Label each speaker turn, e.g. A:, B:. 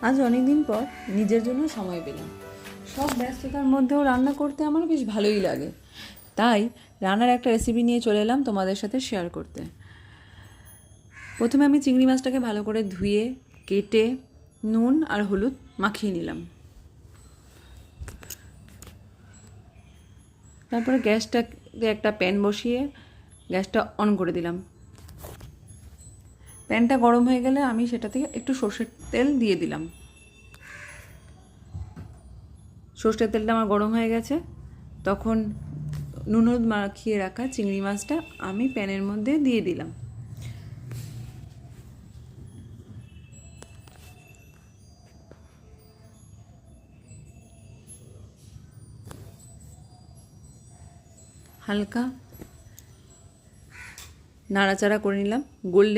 A: আজ অনেক দিন পর নিজের জন্য সময় পেলাম। সব ব্যস্ততার মধ্যেও রান্না করতে আমার বেশ ভালোই লাগে। তাই রান্নার একটা রেসিপি নিয়ে চলে এলাম তোমাদের সাথে শেয়ার করতে। প্রথমে আমি চিংড়ি মাছটাকে ভালো করে ধুয়ে কেটে নুন আর হলুদ মাখিয়ে নিলাম। তারপরে গ্যাসটাকে একটা প্যান বসিয়ে গ্যাসটা অন করে দিলাম। প্যানটা গরম হয়ে গেলে আমি সেটাতে একটু সর্ষের তেল দিয়ে দিলাম। সর্ষের তেলটা আমার গরম হয়ে গেছে, তখন নুন হলুদ মাখিয়ে রাখা চিংড়ি মাছটা আমি প্যানের মধ্যে দিয়ে দিলাম। হালকা নাড়াচাড়া করে নিলাম। গোল্ডেন